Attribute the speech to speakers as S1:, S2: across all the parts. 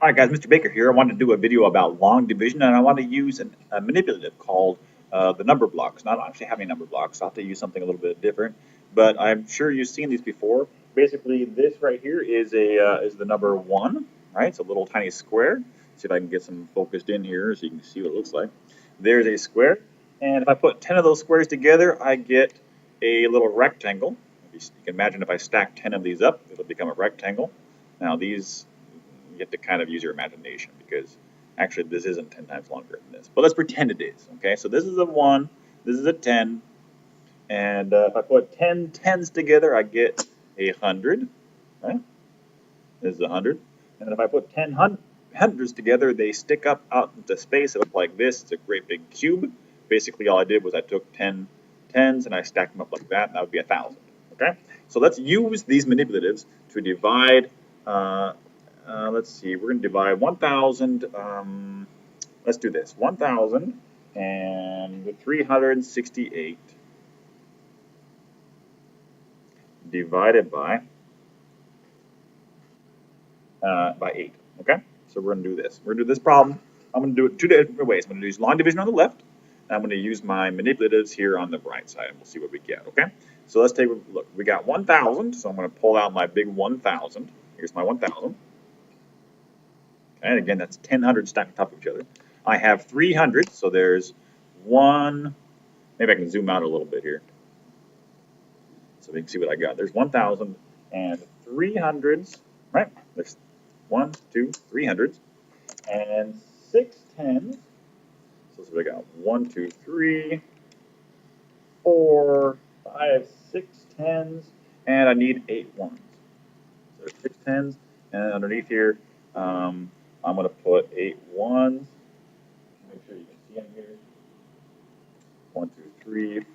S1: All right, guys, Mr. Baker here. I wanted to do a video about long division, and I want to use a manipulative called the number blocks. Not actually having number blocks. I'll have to use something a little bit different, but I'm sure you've seen these before. Basically, this right here is the number one, right? It's a little tiny square. See if I can get some focused in here so you can see what it looks like. There's a square, and if I put 10 of those squares together, I get a little rectangle. You can imagine if I stack 10 of these up, it'll become a rectangle. Now these you have to kind of use your imagination because actually this isn't 10 times longer than this. But let's pretend it is, okay? So this is a 1, this is a 10, and if I put 10 tens together, I get 100, right? This is 100. And then if I put 10 hundreds together, they stick up out into space. It looks like this. It's a great big cube. Basically, all I did was I took 10 tens and I stacked them up like that, and that would be 1,000, okay? So let's use these manipulatives to divide let's see, we're going to divide 1,000, let's do this, 1,368 divided by 8, okay? So we're going to do this. We're going to do this problem. I'm going to do it two different ways. I'm going to use long division on the left, and I'm going to use my manipulatives here on the right side, and we'll see what we get, okay? So let's take a look. We got 1,000, so I'm going to pull out my big 1,000. Here's my 1,000. And again, that's 10 hundreds stacked on top of each other. I have 300, so there's one. Maybe I can zoom out a little bit here so we can see what I got. There's 1,000 and 300s, right? There's 1, 2, 300s, and 6 tens. So we got 1, 2, 3, 4, 5, 6 tens, and I need 8 ones. So there's 6 tens, and underneath here, I'm going to put 8 ones. Make sure you can see them here. 1, 2, 3,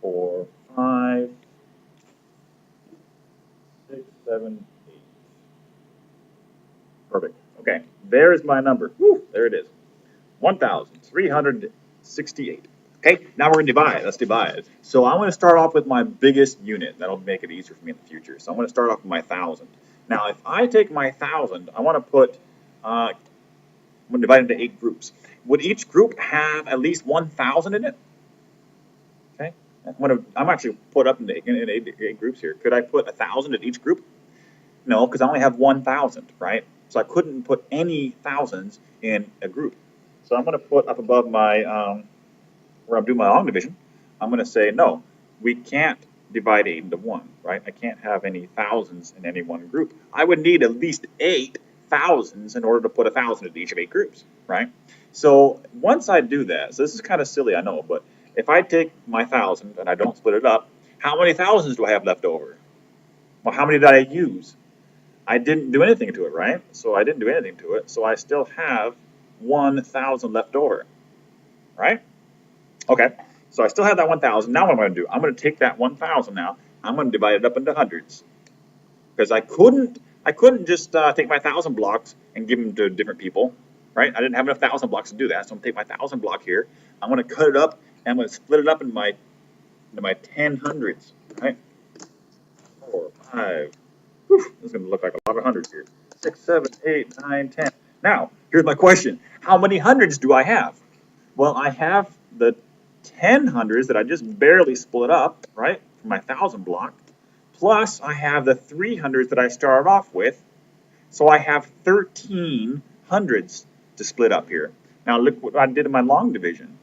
S1: 4, 5, 6, 7, 8. Perfect. Okay, there's my number. Woo, there it is. 1,368. Okay, now we're going to divide. Let's divide. So I'm going to start off with my biggest unit. That'll make it easier for me in the future. So I'm going to start off with my 1,000. Now, if I take my 1,000, I want to put, I'm going to divide it into 8 groups. Would each group have at least 1,000 in it? Okay, I'm actually put up into 8 groups here. Could I put 1,000 in each group? No, because I only have 1,000, right? So I couldn't put any thousands in a group. So I'm going to put up above my, where I'm doing my long division, I'm going to say, no, we can't divide 8 into 1, right? I can't have any thousands in any one group. I would need at least 8 thousands in order to put 1,000 into each of 8 groups, right? So once I do that, so this is kind of silly, I know, but if I take my 1,000 and I don't split it up, how many thousands do I have left over? Well, how many did I use? I didn't do anything to it, right? So I didn't do anything to it, so I still have 1,000 left over, right? Okay. So I still have that 1,000. Now what am I going to do? I'm going to take that 1,000 now. I'm going to divide it up into hundreds. Because I couldn't just take my 1,000 blocks and give them to different people, right? I didn't have enough 1,000 blocks to do that. So I'm going to take my 1,000 block here. I'm going to cut it up and I'm going to split it up into my 10 hundreds, right? 4, 5. Whew, this is going to look like a lot of hundreds here. 6, 7, 8, 9, 10. Now, here's my question. How many hundreds do I have? Well, I have the 10 hundreds that I just barely split up, right, for my 1,000 block, plus I have the 300s that I started off with, so I have 13 hundreds to split up here. Now look what I did in my long division.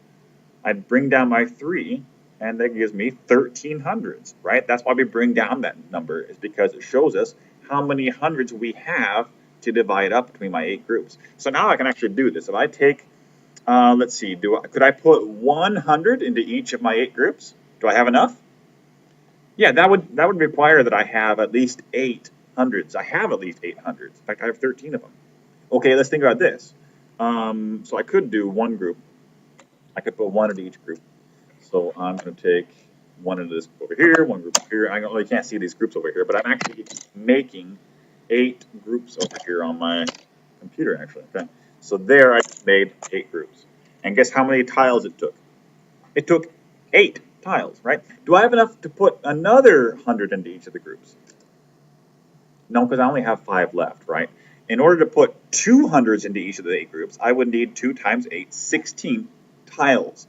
S1: I bring down my 3, and that gives me 13 hundreds, right? That's why we bring down that number, is because it shows us how many hundreds we have to divide up between my 8 groups. So now I can actually do this. If I take let's see, could I put 100 into each of my 8 groups? Do I have enough? Yeah, that would require that I have at least 8 hundreds. I have at least 8 hundreds. In fact, I have 13 of them. Okay, let's think about this. So I could do one group. I could put 1 into each group. So I'm going to take 1 into this group over here, 1 group over here. I really can't see these groups over here, but I'm actually making 8 groups over here on my computer, actually. Okay. So there I made 8 groups. And guess how many tiles it took? It took 8 tiles, right? Do I have enough to put another 100 into each of the groups? No, because I only have 5 left, right? in order to put 2 hundreds into each of the 8 groups, I would need 2 times 8, 16 tiles.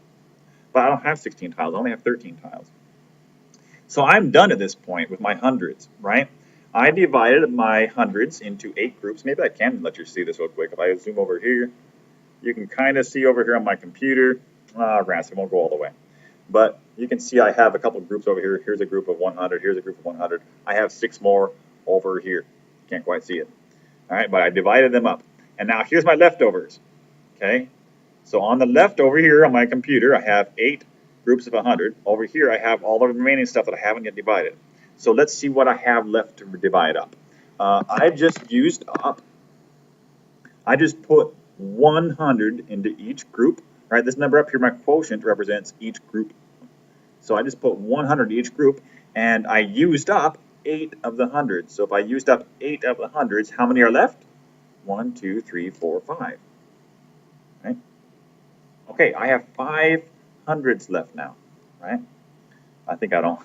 S1: But I don't have 16 tiles, I only have 13 tiles. So I'm done at this point with my hundreds, right? I divided my hundreds into 8 groups. Maybe I can let you see this real quick. If I zoom over here, you can kind of see over here on my computer. Rats, it won't go all the way. But you can see I have a couple of groups over here. Here's a group of 100. Here's a group of 100. I have 6 more over here. Can't quite see it. All right, but I divided them up. And now here's my leftovers. Okay, so on the left over here on my computer, I have 8 groups of 100. Over here, I have all the remaining stuff that I haven't yet divided. So let's see what I have left to divide up. I just put 100 into each group. Right, this number up here, my quotient, represents each group. So I just put 100 in each group, and I used up 8 of the hundreds. So if I used up 8 of the hundreds, how many are left? 1, 2, 3, 4, 5. Right? Okay, I have 5 hundreds left now. Right? I think I don't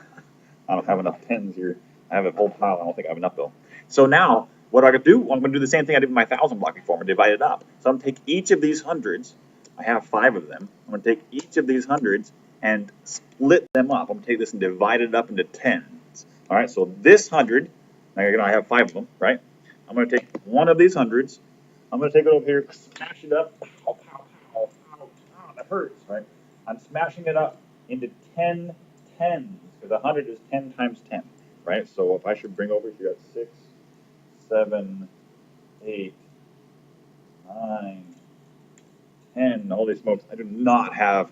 S1: have enough tens here. I have a whole pile. I don't think I have enough though. So now, what I could do? I'm going to do the same thing I did with my 1,000 block before. I'm going to divide it up. So I'm going to take each of these hundreds. I have 5 of them. I'm going to take each of these hundreds and split them up. I'm going to take this and divide it up into tens. All right, so this 100, now again, I have 5 of them, right? I'm going to take one of these hundreds. I'm going to take it over here, smash it up. Pow, pow, pow, pow, pow, that hurts, right? I'm smashing it up into 10 tens, because 100 is 10 times 10, right? So if I should bring over here, that's 6, 7, 8, 9, 10. Holy smokes, I do not have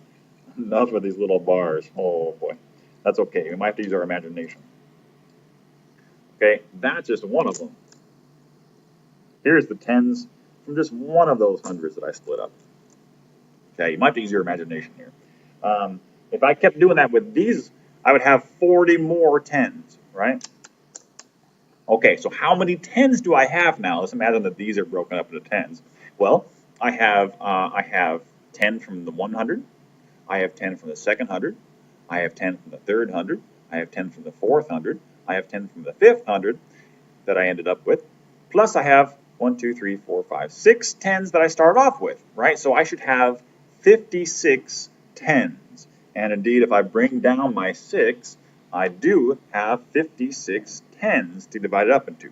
S1: enough of these little bars. Oh boy, that's okay. We might have to use our imagination. Okay, that's just one of them. Here's the tens from just one of those hundreds that I split up. Okay, you might have to use your imagination here. If I kept doing that with these, I would have 40 more tens, right? Okay, so how many tens do I have now? Let's imagine that these are broken up into tens. Well, I have 10 from the 100. I have 10 from the second 100. I have 10 from the third 100. I have 10 from the fourth 100. I have 10 from the fifth 100 that I ended up with. Plus I have 1, 2, 3, 4, 5, 6 tens that I started off with, right? So I should have 56 tens. And indeed, if I bring down my 6, I do have 56 tens to divide it up into,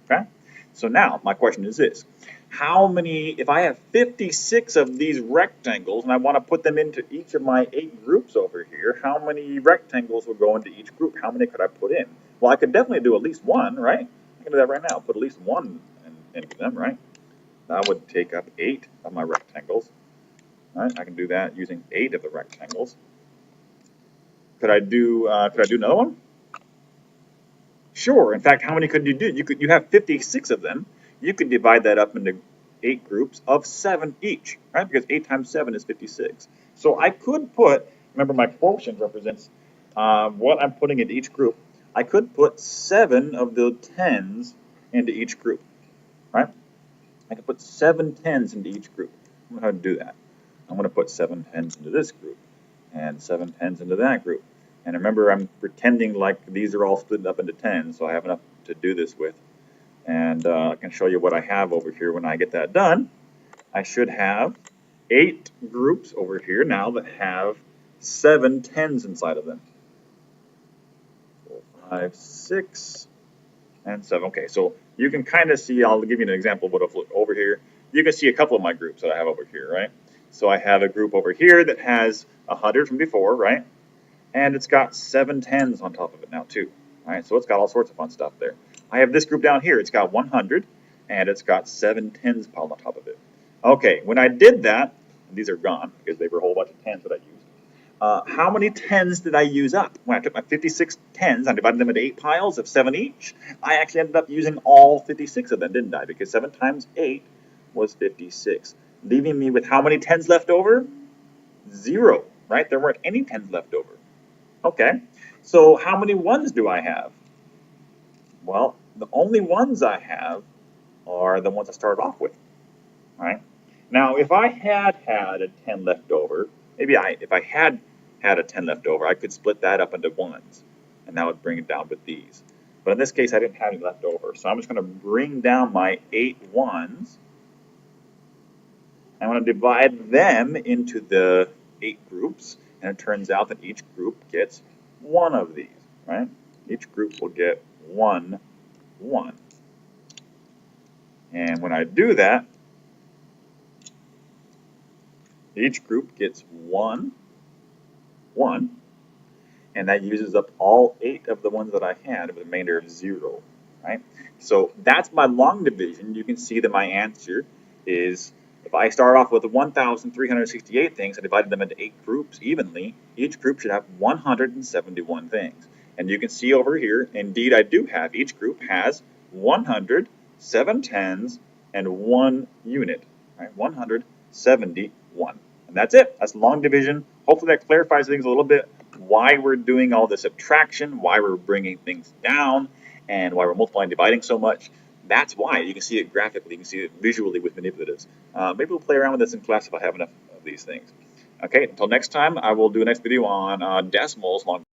S1: okay? So now, my question is this. How many, if I have 56 of these rectangles and I want to put them into each of my 8 groups over here, how many rectangles will go into each group? How many could I put in? Well, I could definitely do at least one, right? I can do that right now. Put at least one into them, right? That would take up 8 of my rectangles. All right, I can do that using 8 of the rectangles. Could I do another one? Sure. In fact, how many could you do? You have 56 of them. You could divide that up into 8 groups of 7 each, right? Because 8 times 7 is 56. So I could put, remember my quotient represents what I'm putting into each group. I could put 7 of the tens into each group, right? I could put 7 tens into each group. I'm going to do that. I'm going to put 7 tens into this group and 7 tens into that group. And remember, I'm pretending like these are all split up into 10, so I have enough to do this with. And I can show you what I have over here when I get that done. I should have 8 groups over here now that have 7 tens inside of them. 4, 5, 6, and 7. Okay, so you can kind of see, I'll give you an example of what I've looked over here. You can see a couple of my groups that I have over here, right? So I have a group over here that has 100 from before, right? And it's got 7 tens on top of it now too, right? So it's got all sorts of fun stuff there. I have this group down here. It's got 100, and it's got 7 tens piled on top of it. Okay, when I did that, these are gone because they were a whole bunch of tens that I used. How many tens did I use up? When I took my 56 tens, I divided them into 8 piles of 7 each. I actually ended up using all 56 of them, didn't I? Because 7 times 8 was 56, leaving me with how many tens left over? 0, right? There weren't any tens left over. Okay, so how many ones do I have? Well, the only ones I have are the ones I started off with, right? Now, if I had a 10 left over, if I had a 10 left over, I could split that up into ones, and that would bring it down with these. But in this case, I didn't have any left over. So I'm just going to bring down my 8 ones. I want to divide them into the 8 groups. And it turns out that each group gets one of these, right? Each group will get 1, 1. And when I do that, each group gets 1, 1. And that uses up all 8 of the ones that I had with a remainder of 0, right? So that's my long division. You can see that my answer is, if I start off with 1,368 things and divide them into 8 groups evenly, each group should have 171 things. And you can see over here, indeed I do have, each group has 100, 7 tens, and 1 unit, right? 171. And that's it. That's long division. Hopefully that clarifies things a little bit, why we're doing all this subtraction, why we're bringing things down, and why we're multiplying and dividing so much. That's why. You can see it graphically, you can see it visually with manipulatives. Maybe we'll play around with this in class if I have enough of these things. Okay, until next time, I will do a next video on decimals, long